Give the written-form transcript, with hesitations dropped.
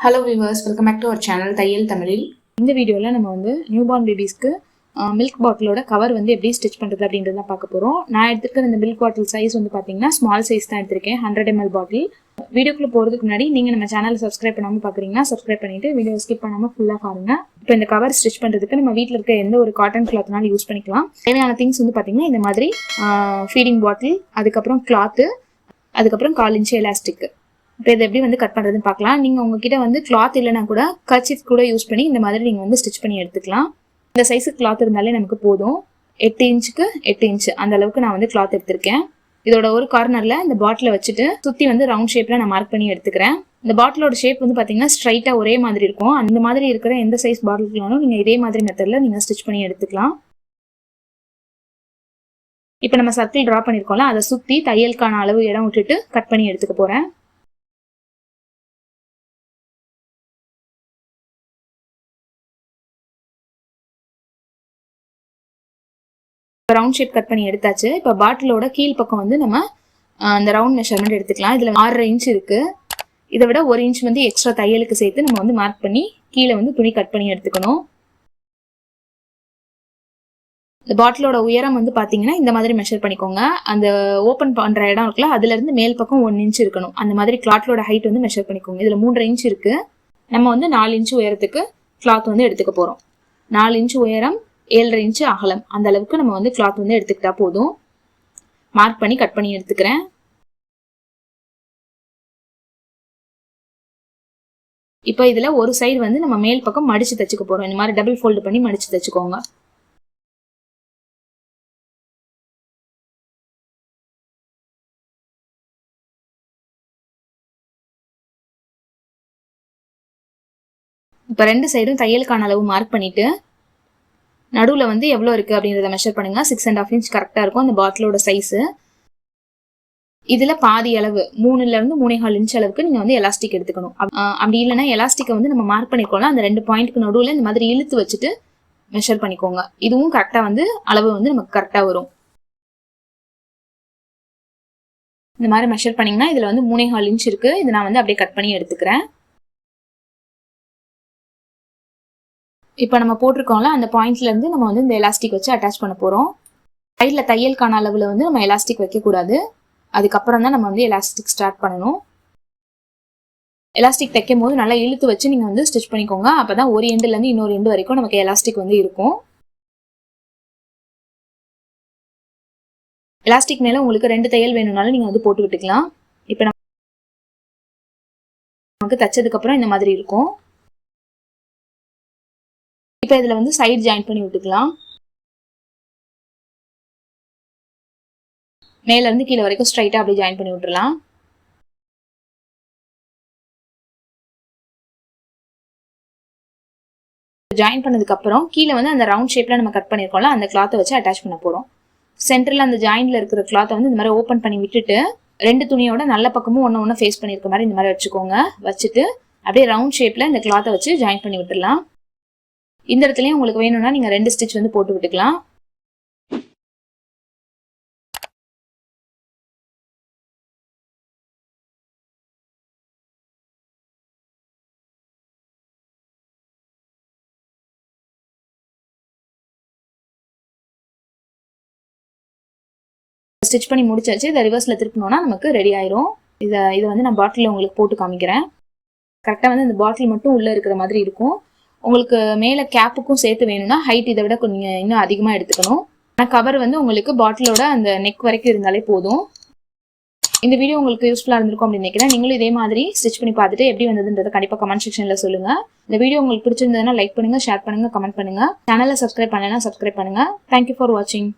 Hello viewers, welcome back to our channel Thaiyal Tamilil. இந்த வீடியோல நம்ம வந்து நியூபார்ன் பேபிஸ்க்கு மில்க் பாட்டிலோட கவர் வந்து எப்படி ஸ்டிச் பண்றது அப்படின்றத பார்க்க போறோம். நான் எடுத்துக்கிற இந்த மில்க் பாட்டில் சைஸ் வந்து பாத்தீங்கன்னா ஸ்மால் சைஸ் தான் எடுத்திருக்கேன், 100 ml பாட்டில். வீடியோக்குள்ள போறதுக்கு முன்னாடி நீங்க நம்ம சேனலை சப்ஸ்கிரைப் பண்ணாம பாக்குறீங்கன்னா சப்ஸ்கிரைப் பண்ணிட்டு வீடியோ ஸ்கிப் பண்ணாம ஃபுல்லா பாருங்க. இப்போ இந்த கவர் ஸ்டிச் பண்றதுக்கு நம்ம வீட்ல இருக்க எந்த ஒரு காட்டன் கிளாத்னாலும் யூஸ் பண்ணிக்கலாம். தேவையான திங்ஸ் வந்து பாத்தீங்கன்னா இந்த மாதிரி ஃபீடிங் பாட்டில், அதுக்கப்புறம் கிளாத், அதுக்கப்புறம் 1/4 இன்ச் எலாஸ்டிக். இப்போ இதை எப்படி வந்து கட் பண்ணுறதுன்னு பார்க்கலாம். நீங்கள் உங்ககிட்ட வந்து கிளாத் இல்லைனா கூட கர்ச்சீஃப் கூட யூஸ் பண்ணி இந்த மாதிரி நீங்கள் வந்து ஸ்டிச் பண்ணி எடுத்துக்கலாம். இந்த சைஸுக்கு கிளாத் இருந்தாலே நமக்கு போதும். 8 இன்ச்சுக்கு 8 இன்ச்சு அந்த அளவுக்கு நான் வந்து கிளாத் எடுத்திருக்கேன். இதோட ஒரு கார்னரில் இந்த பாட்டிலை வச்சுட்டு சுற்றி வந்து ரவுண்ட் ஷேப்பில் நான் மார்க் பண்ணி எடுத்துக்கிறேன். இந்த பாட்டிலோட ஷேப் வந்து பார்த்தீங்கன்னா ஸ்ட்ரைட்டாக ஒரே மாதிரி இருக்கும். அந்த மாதிரி இருக்கிற எந்த சைஸ் பாட்டிலுக்குனாலும் நீங்கள் இதே மாதிரி மெத்தடில் நீங்கள் ஸ்டிச் பண்ணி எடுத்துக்கலாம். இப்போ நம்ம சர்க்கிள் ட்ரா பண்ணியிருக்கோம்ல, அதை சுற்றி தையலுக்கான அளவு இடம் விட்டுட்டு கட் பண்ணி எடுத்துக்க போகிறேன். ரவுண்ட் ஷேப் கட் பண்ணி எடுத்தாச்சு. இப்போ பாட்டிலோட கீழ் பக்கம் வந்து நம்ம அந்த ரவுண்ட் மெஷர்மெண்ட் எடுத்துக்கலாம். இதில் 6.5 இன்ச் இருக்கு. இதை விட 1 இன்ச் வந்து எக்ஸ்ட்ரா தையலுக்கு சேர்த்து நம்ம வந்து மார்க் பண்ணி கீழே வந்து துணி கட் பண்ணி எடுத்துக்கணும். இந்த பாட்டிலோட உயரம் வந்து பார்த்தீங்கன்னா இந்த மாதிரி மெஷர் பண்ணிக்கோங்க. அந்த ஓப்பன் பண்ணுற இடம் இருக்குல்ல, அதுல இருந்து மேல் பக்கம் 1 இன்ச் இருக்கணும். அந்த மாதிரி கிளாத்தோட ஹைட் வந்து மெஷர் பண்ணிக்கோங்க. இதில் 3.5 இன்ச் இருக்கு. நம்ம வந்து 4 இன்ச் உயரத்துக்கு கிளாத் வந்து எடுத்துக்க போறோம். 4 இன்ச் உயரம், 7.5 இன்ச் அகலம், அந்த அளவுக்கு நம்ம வந்து கிளாத் வந்து எடுத்துக்கிட்டா போதும். மார்க் பண்ணி கட் பண்ணி எடுத்துக்கிறேன். இப்போ இதுல ஒரு சைடு வந்து நம்ம மேல் பக்கம் மடிச்சு தச்சுக்க போறோம். இந்த மாதிரி டபுள் ஃபோல்டு பண்ணி மடிச்சு தச்சுக்கோங்க. இப்போ 2 சைடும் தையலுக்கான அளவு மார்க் பண்ணிட்டு நடுவில் வந்து எவ்வளோ இருக்குது அப்படின்றத மெஷர் பண்ணுங்க. 6.5 இன்ச் கரெக்டாக இருக்கும் அந்த பாட்டிலோட சைஸு. இதில் பாதி அளவு 3லேருந்து 3.25 இன்ச் அளவுக்கு நீங்கள் வந்து எலாஸ்டிக் எடுத்துக்கணும். அப்படி இல்லைன்னா எலாஸ்டிக்கை வந்து நம்ம மார்க் பண்ணிக்கோங்க. அந்த 2 பாயிண்ட்டுக்கு நடுவில் இந்த மாதிரி இழுத்து வச்சுட்டு மெஷர் பண்ணிக்கோங்க. இதுவும் கரெக்டாக வந்து அளவு வந்து நமக்கு கரெக்டாக வரும். இந்த மாதிரி மெஷர் பண்ணிங்கன்னா இதில் வந்து 3.25 இன்ச் இருக்குது. இதை நான் வந்து அப்படியே கட் பண்ணி எடுத்துக்கிறேன். இப்போ நம்ம போட்டிருக்கோம்ல, அந்த பாயிண்ட்லேருந்து நம்ம வந்து இந்த எலாஸ்டிக் வச்சு அட்டாச் பண்ண போகிறோம். சைடில் தையலுக்கான அளவில் வந்து நம்ம எலாஸ்டிக் வைக்கக்கூடாது. அதுக்கப்புறம் தான் நம்ம வந்து எலாஸ்டிக் ஸ்டார்ட் பண்ணணும். எலாஸ்டிக் தைக்கும் போது நல்லா இழுத்து வச்சு நீங்கள் வந்து ஸ்டிச் பண்ணிக்கோங்க. அப்போ தான் ஒரு எண்டுலேருந்து இன்னொரு எண்டு வரைக்கும் நமக்கு எலாஸ்டிக் வந்து இருக்கும். எலாஸ்டிக் மேலே உங்களுக்கு 2 தையல் வேணும்னாலும் நீங்கள் வந்து போட்டு விட்டுக்கலாம். இப்போ நமக்கு தைச்சதுக்கப்புறம் இந்த மாதிரி இருக்கும். இப்போ இதில் வந்து சைடு ஜாயின் பண்ணி விட்டுக்கலாம். மேலேருந்து கீழே வரைக்கும் ஸ்ட்ரைட்டாக அப்படியே ஜாயின் பண்ணி விட்டுறலாம். ஜாயின் பண்ணதுக்கப்புறம் கீழே வந்து அந்த ரவுண்ட் ஷேப்பில் நம்ம கட் பண்ணியிருக்கோம்ல, அந்த கிளாத்தை வச்சு அட்டாச் பண்ண போகிறோம். சென்டரில் அந்த ஜாயிண்டில் இருக்கிற கிளாத்தை வந்து இந்த மாதிரி ஓப்பன் பண்ணி விட்டுட்டு 2 துணியோட நல்ல பக்கமும் ஒன்று ஃபேஸ் பண்ணியிருக்க மாதிரி இந்த மாதிரி வச்சுக்கோங்க. வச்சுட்டு அப்படியே ரவுண்ட் ஷேப்பில் இந்த கிளாத்தை வச்சு ஜாயின் பண்ணி விட்டுடலாம். இந்த இடத்துலையும் உங்களுக்கு வேணும்னா நீங்கள் 2 ஸ்டிச் வந்து போட்டு விட்டுக்கலாம். ஸ்டிச் பண்ணி முடிச்சாச்சு. இதை ரிவர்ஸில் திருப்பினோன்னா நமக்கு ரெடி ஆயிரும். இதை வந்து நான் பாட்டிலில் உங்களுக்கு போட்டு காமிக்கிறேன். கரெக்டாக வந்து இந்த பாட்டில் மட்டும் உள்ளே இருக்கிற மாதிரி இருக்கும். உங்களுக்கு மேலே கேப்புக்கும் சேர்த்து வேணும்னா ஹைட் இதை விட கொஞ்சம் இன்னும் அதிகமாக எடுத்துக்கணும். ஆனால் கவர் வந்து உங்களுக்கு பாட்டிலோட அந்த நெக் வரைக்கும் இருந்தாலே போதும். இந்த வீடியோ உங்களுக்கு யூஸ்ஃபுல்லாக இருந்திருக்கும் அப்படின்னு நினைக்கிறேன். நீங்களும் இதே மாதிரி ஸ்டிச் பண்ணி பார்த்துட்டு எப்படி வந்ததுன்றதை கண்டிப்பாக கமெண்ட் செக்ஷனில் சொல்லுங்கள். இந்த வீடியோ உங்களுக்கு பிடிச்சிருந்ததுன்னா லைக் பண்ணுங்கள், ஷேர் பண்ணுங்கள், கமெண்ட் பண்ணுங்கள். சேனலை சப்ஸ்கிரைப் பண்ணலைன்னா சப்ஸ்கிரைப் பண்ணுங்கள். தேங்க்யூ ஃபார் வாட்சிங்.